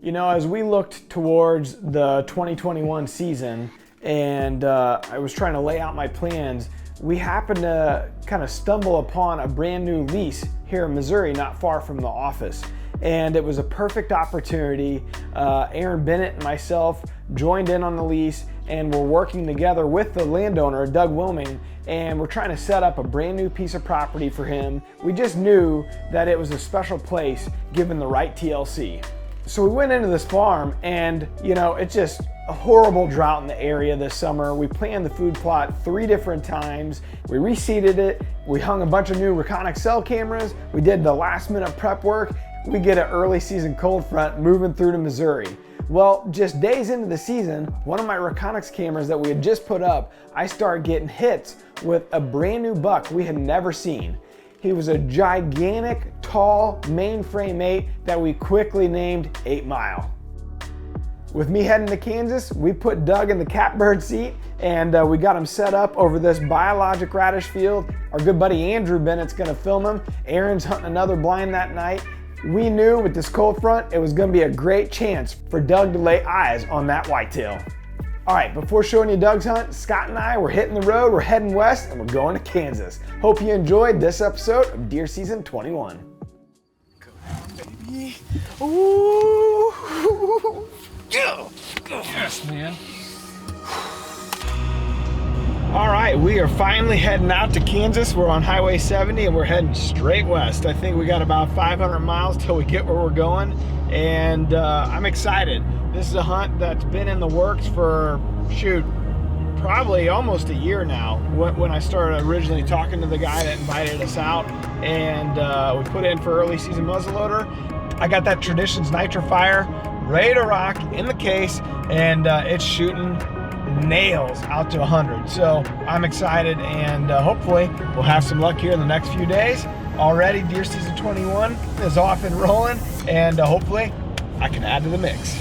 You know, as we looked towards the 2021 season and I was trying to lay out my plans, we happened to kind of stumble upon a brand new lease here in Missouri, not far from the office. And it was a perfect opportunity. Aaron Bennett and myself joined in on the lease, and we're working together with the landowner, Doug Willming, and we're trying to set up a brand new piece of property for him. We just knew that it was a special place given the right TLC. So we went into this farm and, you know, it's just a horrible drought in the area this summer. We planned the food plot 3 different times. We reseeded it. We hung a bunch of new Reconic cell cameras. We did the last minute prep work. We get an early season cold front moving through to Missouri. Well, just days into the season, one of my Reconics cameras that we had just put up, I started getting hits with a brand new buck we had never seen. He was a gigantic, tall mainframe 8 that we quickly named 8 Mile. With me heading to Kansas, we put Doug in the catbird seat and we got him set up over this biologic radish field. Our good buddy Andrew Bennett's gonna film him. Aaron's hunting another blind that night. We knew with this cold front, it was gonna be a great chance for Doug to lay eyes on that whitetail. All right, before showing you Doug's hunt, Scott and I, we're hitting the road, we're heading west, and we're going to Kansas. Hope you enjoyed this episode of Deer Season 21. Come on, baby. Ooh. Go. Yes, man. All right, we are finally heading out to Kansas. We're on Highway 70 and we're heading straight west. I think we got about 500 miles till we get where we're going, and I'm excited. This is a hunt that's been in the works for, shoot, probably almost a year now when I started originally talking to the guy that invited us out, and we put in for early season muzzleloader. I got that Traditions Nitrofire ready to rock in the case, and it's shooting nails out to 100. So I'm excited, and hopefully we'll have some luck here in the next few days. Already Deer Season 21 is off and rolling, and hopefully I can add to the mix.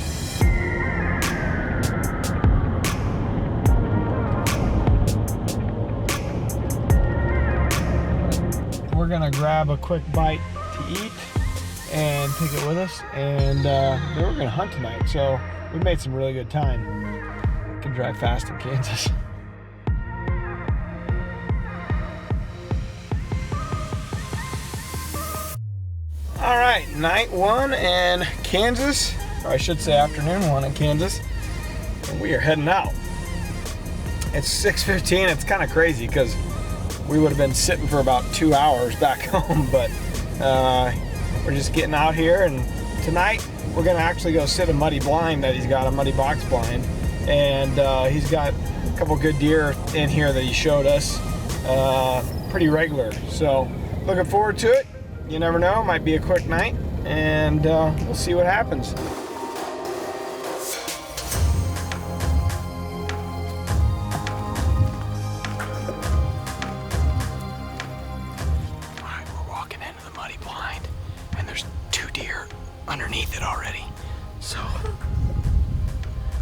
We're gonna grab a quick bite to eat and take it with us, and then we're gonna hunt tonight. So we made some really good time. Can drive fast in Kansas. All right, night 1 in Kansas, or I should say afternoon 1 in Kansas, and we are heading out. It's 6:15. It's kind of crazy because we would have been sitting for about 2 hours back home, but we're just getting out here, and tonight we're gonna actually go sit a muddy blind that he's got, a muddy box blind, and he's got a couple good deer in here that he showed us pretty regular. So looking forward to it. You never know, it might be a quick night, and we'll see what happens. Underneath it already, so I'm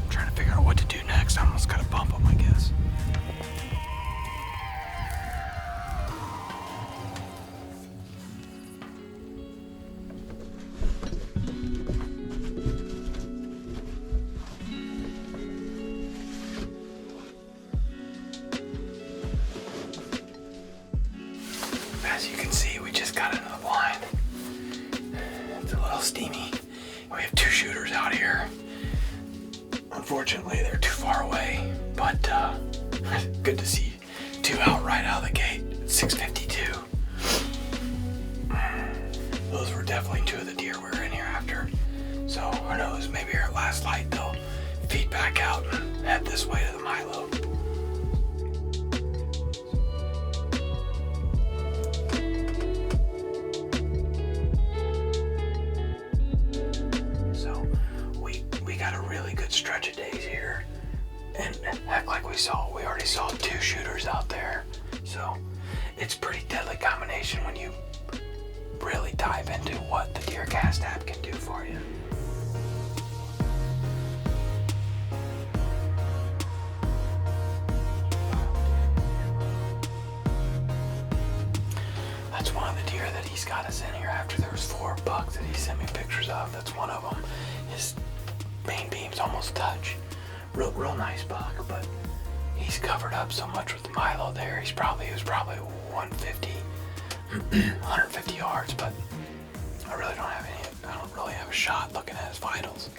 trying to figure out what to do next. I almost got to bump them, I guess. As you can see, we just got into the blind. It's a little steamy. We have 2 shooters out here. Unfortunately, they're too far away, but good to see 2 out right out of the gate. 6:52. Those were definitely 2 of the deer we were in here after. So who knows, maybe our last light they'll feed back out and head this way to the Milo. Stretch of days here, and heck, like we already saw 2 shooters out there, so it's pretty deadly combination when you really dive into what the DeerCast app can do for you. That's one of the deer that he's got us in here after. There was 4 bucks that he sent me pictures of. That's one of them. His beams almost touch. Real nice buck, but he's covered up so much with the Milo there. He was probably 150, 150 yards, but I don't really have a shot looking at his vitals.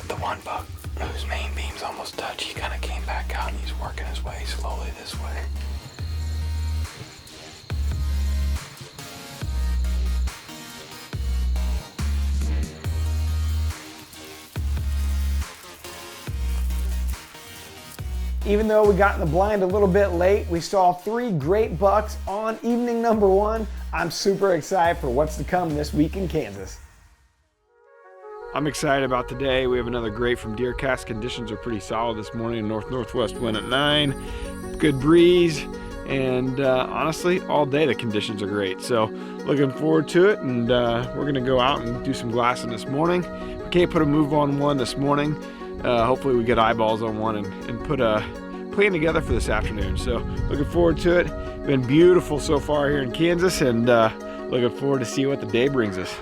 The one buck whose main beams almost touch, he kind of came back out and he's working his way slowly this way. Even though we got in the blind a little bit late, we saw 3 great bucks on evening number 1. I'm super excited for what's to come this week in Kansas. I'm excited about today. We have another great from DeerCast. Conditions are pretty solid this morning. North-northwest wind at 9, good breeze, and honestly, all day the conditions are great. So looking forward to it, and we're gonna go out and do some glassing this morning. We can't put a move on one this morning. Hopefully we get eyeballs on one and put a plan together for this afternoon. So looking forward to it. Been beautiful so far here in Kansas, and looking forward to see what the day brings us.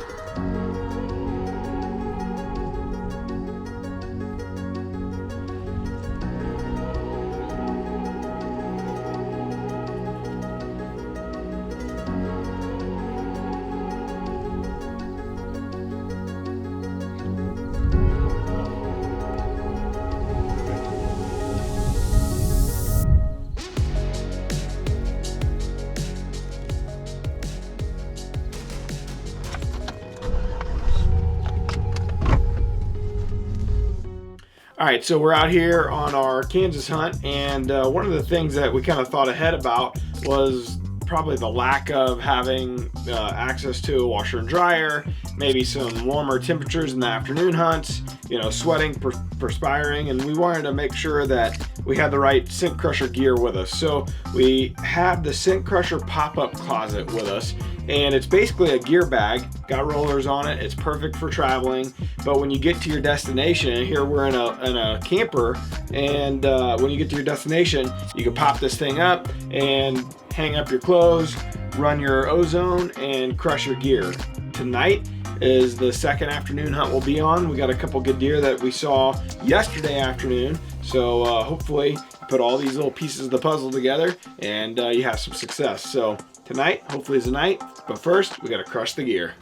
All right, so we're out here on our Kansas hunt, and one of the things that we kind of thought ahead about was probably the lack of having access to a washer and dryer, maybe some warmer temperatures in the afternoon hunts, sweating, perspiring, and we wanted to make sure that we had the right scent crusher gear with us. So we have the scent crusher pop-up closet with us, and it's basically a gear bag, got rollers on it. It's perfect for traveling, but when you get to your destination, and here we're in a camper, and when you get to your destination, you can pop this thing up and hang up your clothes, run your ozone, and crush your gear. Tonight is the second afternoon hunt we'll be on. We got a couple good deer that we saw yesterday afternoon, so hopefully put all these little pieces of the puzzle together and you have some success. So tonight hopefully is the night, but first we got to crush the gear.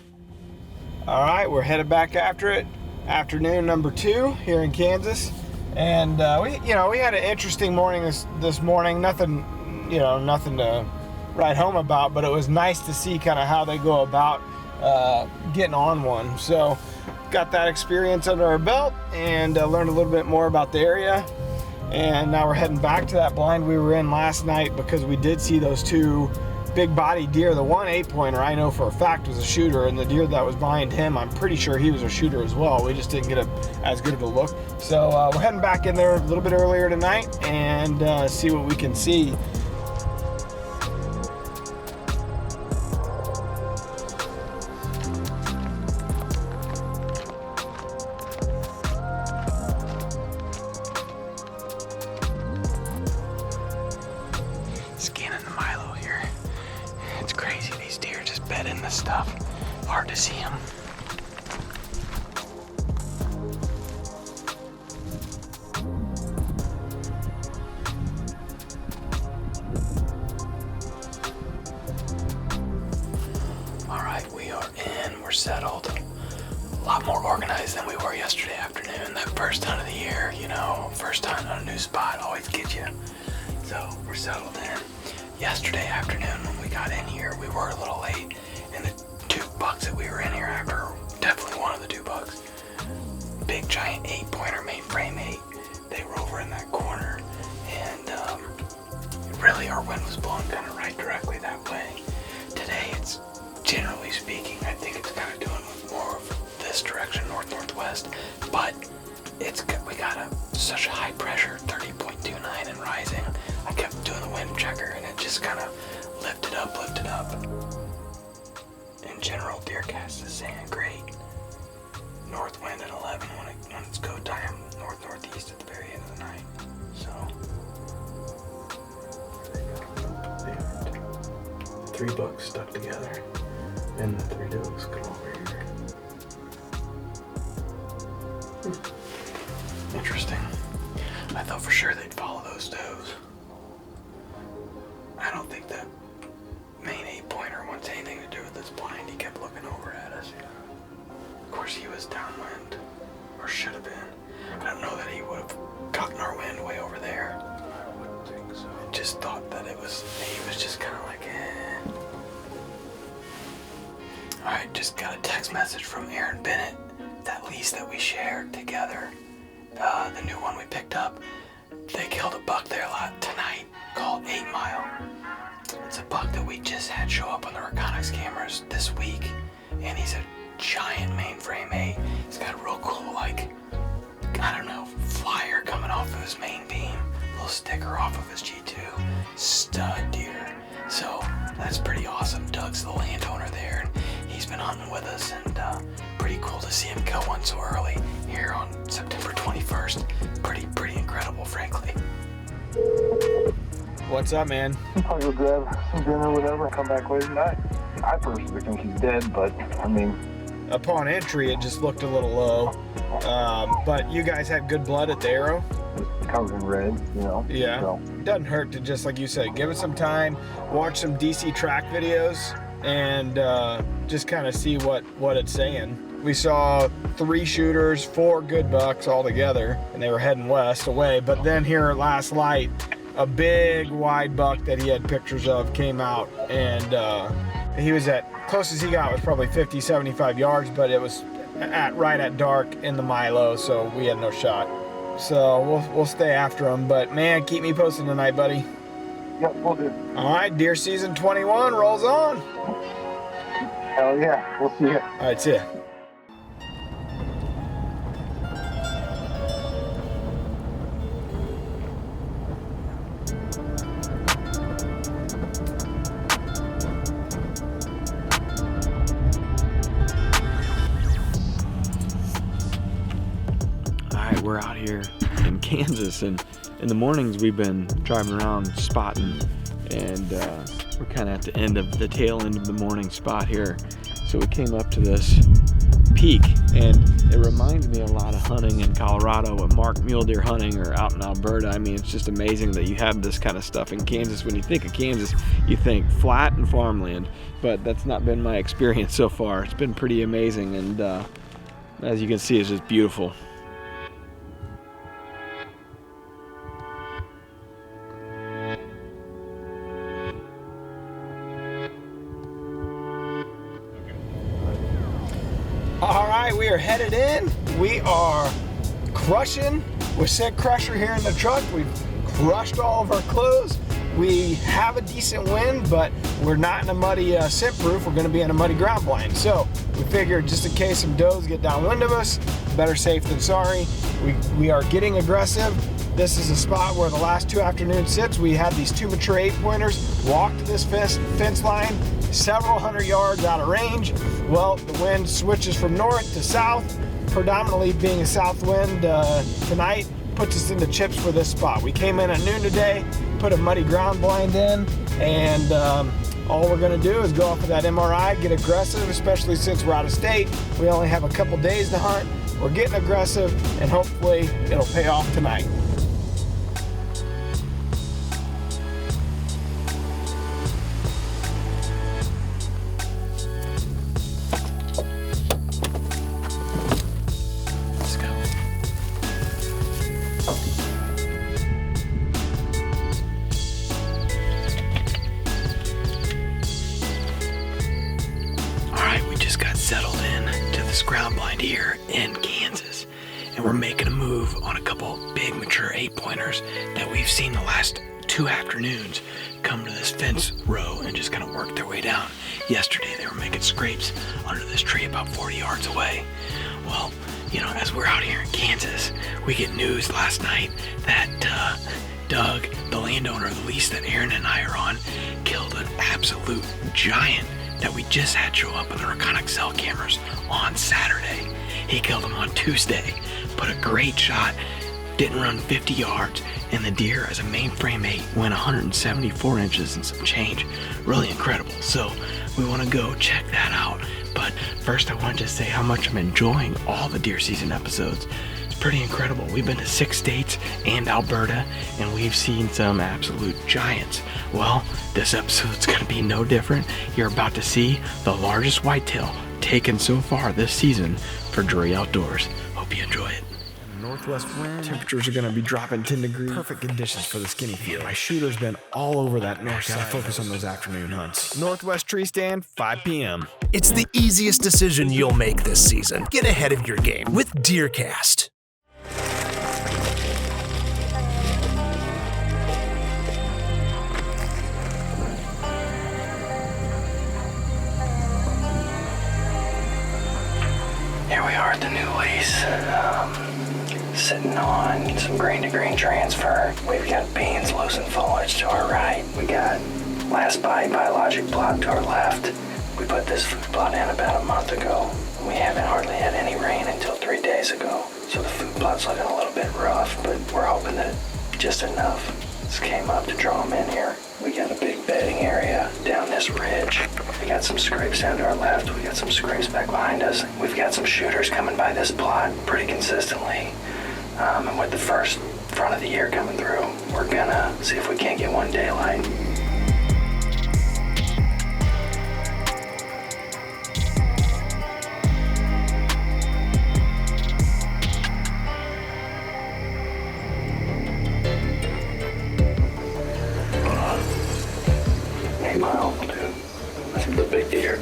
All right, we're headed back after it. Afternoon number 2 here in Kansas, and we had an interesting morning this morning. Nothing to write home about, but it was nice to see kind of how they go about getting on one. So got that experience under our belt and learned a little bit more about the area, and now we're heading back to that blind we were in last night because we did see those 2 big body deer. The one 8-pointer I know for a fact was a shooter, and the deer that was behind him, I'm pretty sure he was a shooter as well. We just didn't get as good of a look. So we're heading back in there a little bit earlier tonight and see what we can see. Scanning the Milo here. It's crazy, these deer just bed in this stuff. Hard to see them. All right, we are in, we're settled. A lot more organized than we were yesterday afternoon. That first hunt of the year, first hunt on a new spot always gets you. So we're settled in. Yesterday afternoon when we got in here, we were a little late, and the 2 bucks that we were in here after, definitely one of the 2 bucks, big giant 8-pointer mainframe 8. They were over in that corner, and really our wind was blowing kind of right directly that way. Today it's, generally speaking, I think it's kind of doing more of this direction, north-northwest, but we got such a high pressure, 30.29 and rising. I kept doing the wind checker and it just kind of lifted up. In general, DeerCast is saying great. North wind at 11 when it's go time, north-northeast at the very end of the night. So 3 bucks stuck together, and the 3 does come over here. Interesting. I thought for sure they'd follow those does. I don't think that main 8-pointer wants anything to do with this blind. He kept looking over at us. Of course, he was downwind, or should have been. I don't know that he would have gotten our wind way over there. I wouldn't think so. I just thought that he was just kind of like, eh. All right, just got a text message from Aaron Bennett, that lease that we shared together, the new one we picked up. They killed a buck there tonight called 8 Mile. It's a buck that we just had show up on the Reconyx cameras this week, and he's a giant mainframe 8. He's got a real cool, like, I don't know, flyer coming off of his main beam, a little sticker off of his G2. Stud deer. So that's pretty awesome. Doug's the landowner there, and he's been hunting with us, and pretty cool to see him kill one so early here on September 21st. Pretty incredible, frankly. What's up, man? I'll probably go grab some dinner or whatever and come back later tonight. I personally think he's dead, but I mean... Upon entry, it just looked a little low. But you guys had good blood at the arrow? It's covered in red, you know? Yeah. So. Doesn't hurt to, just like you said, give it some time, watch some DC track videos, and just kind of see what it's saying. We saw 3 shooters, 4 good bucks all together, and they were heading west away. But then here at last light, a big wide buck that he had pictures of came out, and he was closest he got was probably 50, 75 yards, but it was right at dark in the Milo, so we had no shot. So we'll stay after him, but man, keep me posted tonight, buddy. Yep, we'll do. All right, deer season 21 rolls on. Hell yeah, we'll see you. All right, see ya. We're out here in Kansas, and in the mornings we've been driving around spotting, and we're kind of at the end of the tail end of the morning spot here. So we came up to this peak, and it reminds me a lot of hunting in Colorado with Mark mule deer hunting, or out in Alberta. I mean, it's just amazing that you have this kind of stuff in Kansas. When you think of Kansas, you think flat and farmland, but that's not been my experience so far. It's been pretty amazing, and as you can see, it's just beautiful. All right, we are headed in. We are crushing with Scent Crusher here in the truck. We've crushed all of our clothes. We have a decent wind, but we're not in a muddy scent proof. We're gonna be in a muddy ground blind. So we figured, just in case some does get downwind of us, better safe than sorry. We are getting aggressive. This is a spot where the last 2 afternoons sits. We had these 2 mature 8-pointers walk to this fence line, several hundred yards out of range. Well, the wind switches from north to south, predominantly being a south wind tonight, puts us into chips for this spot. We came in at noon today, put a muddy ground blind in, and all we're gonna do is go off of that MRI, get aggressive, especially since we're out of state. We only have a couple days to hunt. We're getting aggressive, and hopefully it'll pay off tonight. Settled in to this ground blind here in Kansas, and we're making a move on a couple big mature 8-pointers that we've seen the last 2 afternoons come to this fence row and just kind of work their way down. Yesterday they were making scrapes under this tree about 40 yards away. Well, you know, as we're out here in Kansas, we get news last night that Doug, the landowner of the lease that Aaron and I are on, killed an absolute giant that we just had show up on the Reconyx cell cameras on Saturday. He killed him on Tuesday, put a great shot didn't run 50 yards, and the deer as a mainframe 8 went 174 inches and some change. Really incredible. So we want to go check that out. But first I want to say how much I'm enjoying all the deer season episodes. It's pretty incredible. We've been to 6 states and Alberta, and we've seen some absolute giants. Well, this episode's going to be no different. You're about to see the largest whitetail taken so far this season for Drury Outdoors. Hope you enjoy it. Northwest wind. Temperatures are going to be dropping 10 degrees. Perfect conditions for the skinny field. My shooter's been all over that north side. Gotta focus on those afternoon hunts. Northwest tree stand, 5 p.m. It's the easiest decision you'll make this season. Get ahead of your game with DeerCast. Here we are at the new lease, sitting on some grain-to-grain transfer. We've got beans, loose and foliage to our right. We got last bite biologic plot to our left. We put this food plot in about a month ago. We haven't hardly had any rain until 3 days ago. So the food plot's looking a little bit rough, but we're hoping that just enough came up to draw them in here. We got a big bedding area down this ridge. We got some scrapes down to our left. We got some scrapes back behind us. We've got some shooters coming by this plot pretty consistently. And with the first front of the year coming through, we're gonna see if we can't get one daylight. Mile, dude. That's the big deer.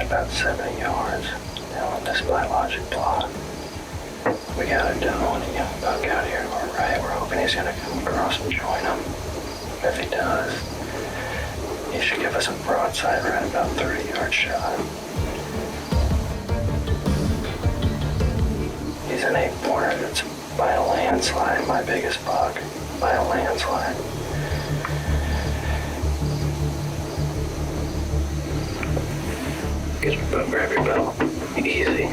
About 70 yards down on this biologic plot. We got it done on a young buck out here to our right. We're hoping he's going to come across and join them. If he does, he should give us a broadside right about 30-yard shot. He's an 8-pointer that's by a landslide, my biggest buck, by a landslide. Get your bow, grab your bow. Easy.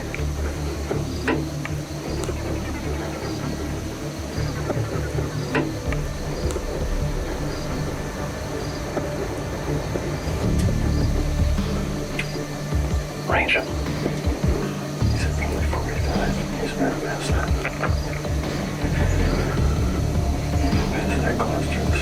Range him. He's at probably 45. He's right past that. It's that close to us.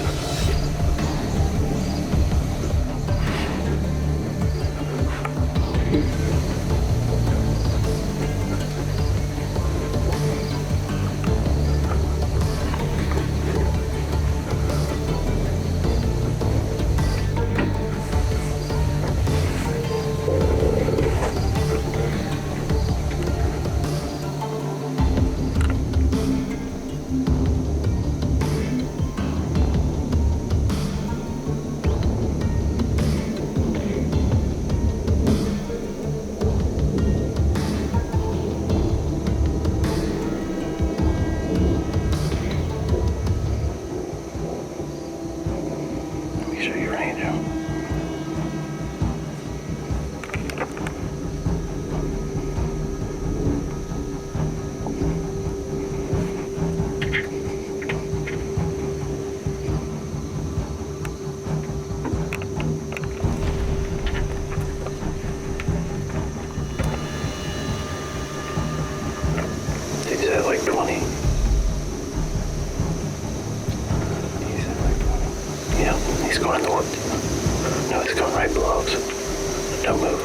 He's going north. No, he's going right below us. Don't move.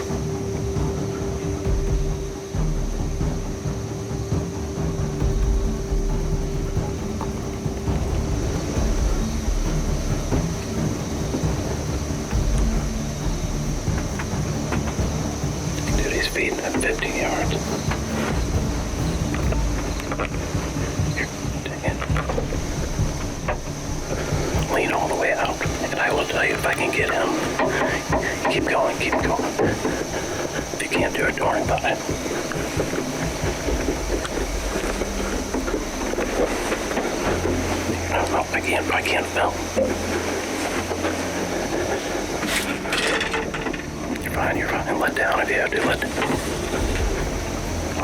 15 yards. Here, take it. Lean all the way out, and I will tell you if I can get him. Keep going, keep going. If you can't do it, don't worry about it. No, I can't film. You're fine. Let down if you have to.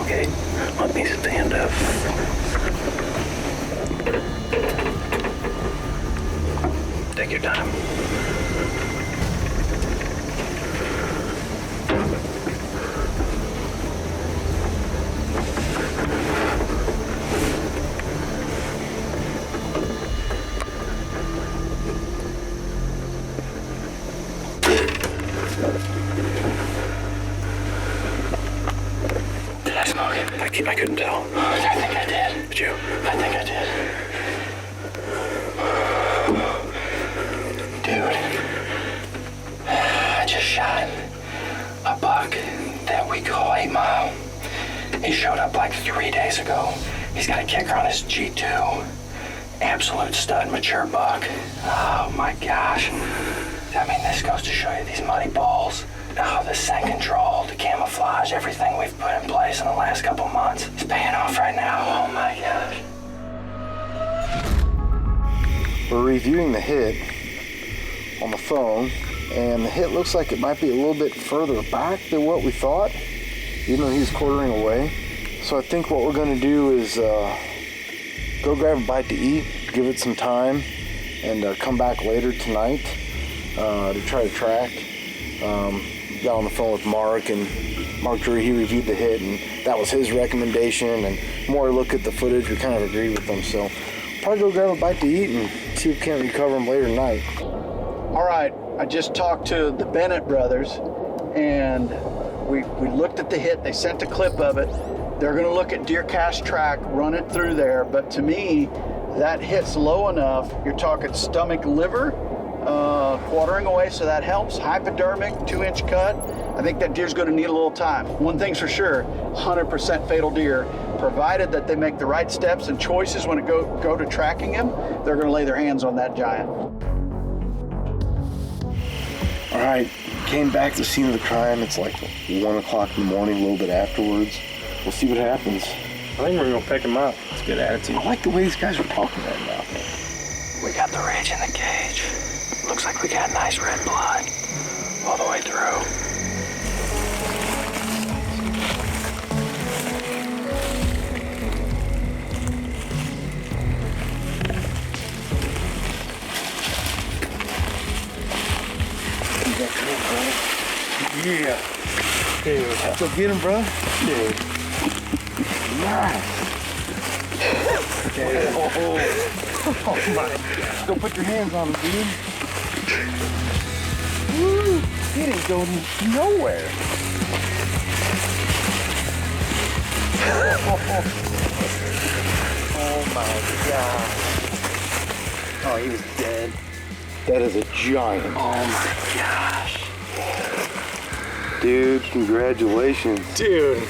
Okay, let me stand up. Take your time. Did I smoke it? I couldn't tell. I think I did. Did you? I think I did. Dude, I just shot a buck that we call 8 Mile. He showed up like 3 days ago. He's got a kicker on his G2. Absolute stud, mature buck. Oh my gosh. I mean, this goes to show you these muddy balls. Oh, the scent control, the camouflage, everything we've put in place in the last couple months is paying off right now. Oh my gosh. We're reviewing the hit on the phone, and the hit looks like it might be a little bit further back than what we thought, even though he's quartering away. So I think what we're gonna do is go grab a bite to eat, give it some time, and come back later tonight to try to track. Got on the phone with Mark, and Mark Drury, he reviewed the hit, and that was his recommendation, and more look at the footage, we kind of agreed with them. So probably go grab a bite to eat and see if we can't recover them later tonight. All right, I just talked to the Bennett brothers, and we looked at the hit. They sent a clip of it. They're gonna look at DeerCast track, run it through there, but to me, that hit's low enough. You're talking stomach, liver, quartering away, so that helps. Hypodermic, 2-inch cut. I think that deer's gonna need a little time. One thing's for sure, 100% fatal deer, provided that they make the right steps and choices when it go to tracking him, they're gonna lay their hands on that giant. All right, came back to the scene of the crime. It's like 1 o'clock in the morning, a little bit afterwards. We'll see what happens. I think we're gonna pick him up. It's a good attitude. I like the way these guys are talking right now. We got the ridge in the cage. Looks like we got nice red blood all the way through. Yeah. Dude. Let's go get him, bro. Dude. Nice. Okay. Oh my God. Go put your hands on him, dude. Woo! He didn't go nowhere. Oh my God. Oh, he was dead. That is a giant. Oh my gosh. Dude, congratulations. Dude.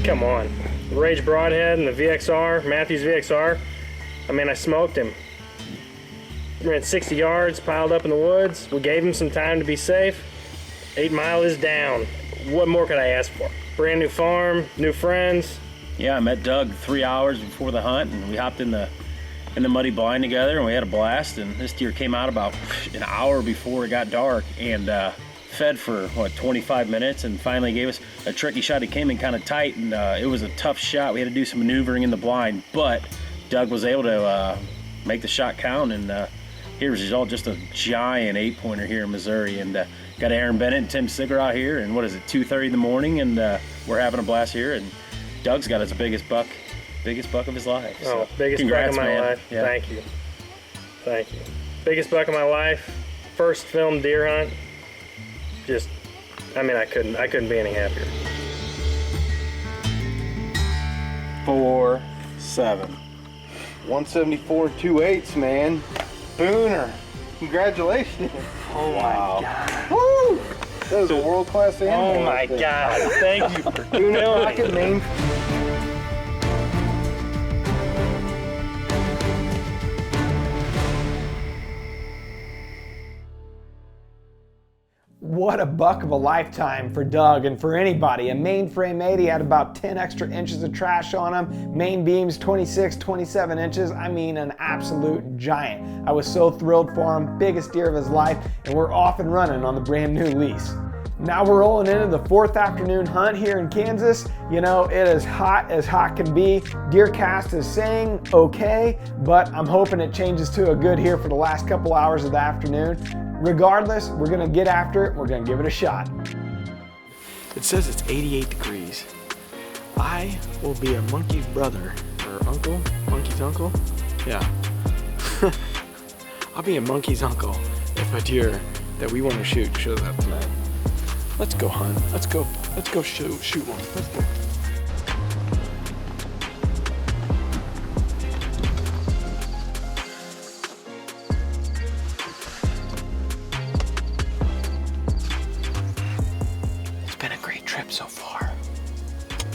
Come on. Rage Broadhead and the VXR, Matthews VXR. I mean, I smoked him. Ran 60 yards, piled up in the woods. We gave him some time to be safe. 8 Mile is down. What more could I ask for? Brand new farm, new friends. Yeah, I met Doug 3 hours before the hunt, and we hopped in the muddy blind together, and we had a blast. And this deer came out about an hour before it got dark, and fed for 25 minutes, and finally gave us a tricky shot. He came in kind of tight, and it was a tough shot. We had to do some maneuvering in the blind, but Doug was able to make the shot count, and here's the result. Just a giant 8-pointer here in Missouri, and got Aaron Bennett and Tim Sigler out here, and what is it, 2:30 in the morning, and we're having a blast here, and Doug's got his biggest buck of his life. So, biggest buck of my man. life. Yeah. Thank you. Biggest buck of my life. First filmed deer hunt. Just, I mean, I couldn't be any happier. 4-7. 174 2/8, man. Booner. Congratulations. Oh my God. Woo! That was a world-class animal. Oh my God. Thank you for doing it. Pocket name. What a buck of a lifetime for Doug and for anybody. A mainframe 80 had about 10 extra inches of trash on him. Main beams 26, 27 inches. I mean, an absolute giant. I was so thrilled for him. Biggest deer of his life, and we're off and running on the brand new lease. Now we're rolling into the 4th afternoon hunt here in Kansas. You know, it is hot as hot can be. DeerCast is saying okay, but I'm hoping it changes to a good here for the last couple hours of the afternoon. Regardless, we're gonna get after it. We're gonna give it a shot. It says it's 88 degrees. I will be a monkey's brother, or uncle, monkey's uncle. Yeah. I'll be a monkey's uncle if a deer that we want to shoot shows up tonight. Let's go hunt. Let's go shoot one. Let's go. It's been a great trip so far.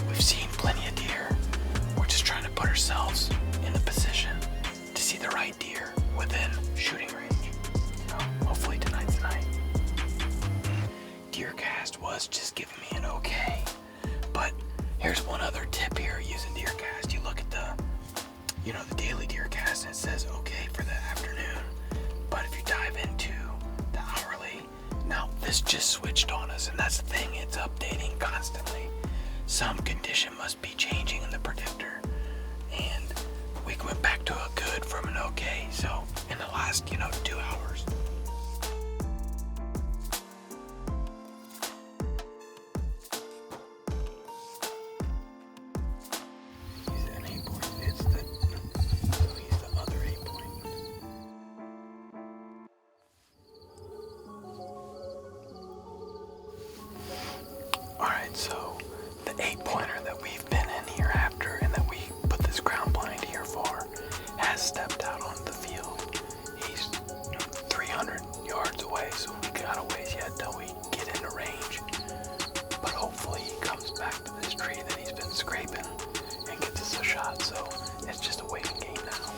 We've seen plenty of deer. We're just trying to put ourselves in the position to see the right deer within shooting range. You know, hopefully tonight's the night. DeerCast was just giving me an okay, but here's one other tip here using DeerCast. You look at the daily DeerCast and it says okay for the afternoon, but if you dive into the hourly, now this just switched on us, and that's the thing, it's updating constantly. Some condition must be changing in the predictor, and we went back to a good from an okay, so in the last 2 hours. Alright, so the 8-pointer that we've been in here after and that we put this ground blind here for has stepped out onto the field. He's 300 yards away, so we got a ways yet till we get into range. But hopefully he comes back to this tree that he's been scraping and gets us a shot, so it's just a waiting game now.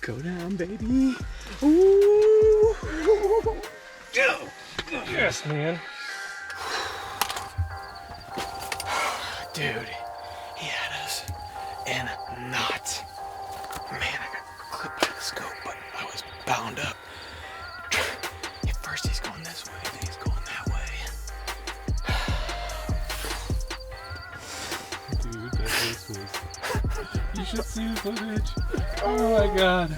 Go down, baby. Ooh. Yes, man. Dude, he had us in knots. Man, I got clipped by the scope, but I was bound up. At first he's going this way, then he's going that way. Dude, that face was... You should see the footage. Oh my god.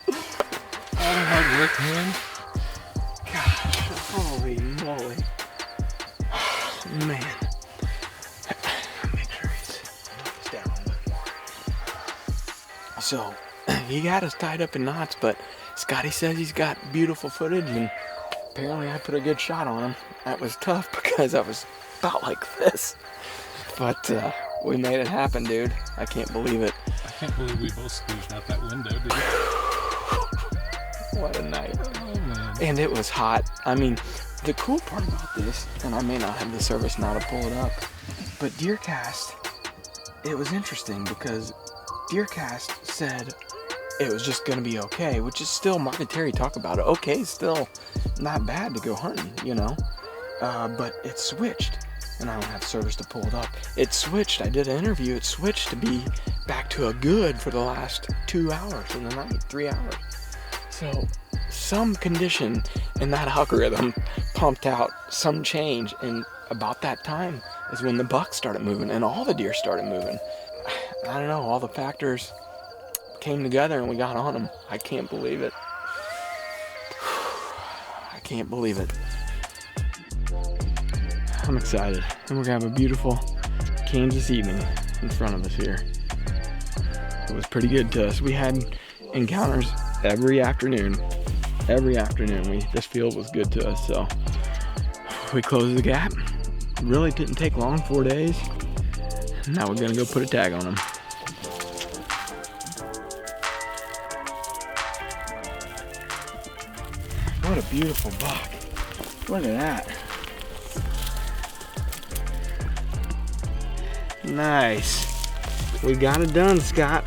All the hard work, man. Holy moly. Man. Make sure he's down. So, he got us tied up in knots, but Scotty says he's got beautiful footage, and apparently I put a good shot on him. That was tough because I was about like this. But we made it happen, dude. I can't believe it. I can't believe we both squeezed out that window, dude. What a night. Oh, man. And it was hot. I mean, the cool part about this, and I may not have the service now to pull it up, but DeerCast, it was interesting because DeerCast said it was just gonna be okay, which is still, Mark and Terry talk about it. Okay, still not bad to go hunting, you know? But it switched, and I don't have service to pull it up. It switched, I did an interview, it switched to be back to a good for the last 2 hours in the night, 3 hours. So some condition in that algorithm pumped out some change, and about that time is when the bucks started moving and all the deer started moving. I don't know, all the factors came together and we got on them. I can't believe it. I can't believe it. I'm excited, and we're gonna have a beautiful Kansas evening in front of us here. It was pretty good to us. We had encounters every afternoon. This field was good to us, so we closed the gap. Really didn't take long, 4 days. Now we're gonna go put a tag on them. What a beautiful buck. Look at that. Nice. We got it done, Scott.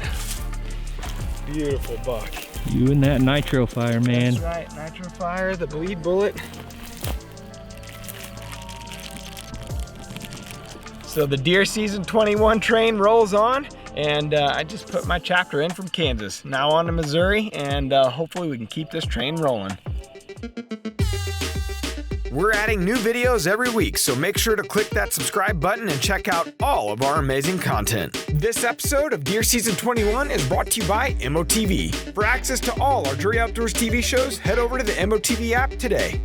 Beautiful buck. You and that nitro fire, man. That's right, nitro fire, the bleed bullet. So the deer season 21 train rolls on, and I just put my chapter in from Kansas. Now on to Missouri, and hopefully we can keep this train rolling. We're adding new videos every week, so make sure to click that subscribe button and check out all of our amazing content. This episode of Deer Season 21 is brought to you by MOTV. For access to all our Drury Outdoors TV shows, head over to the MOTV app today.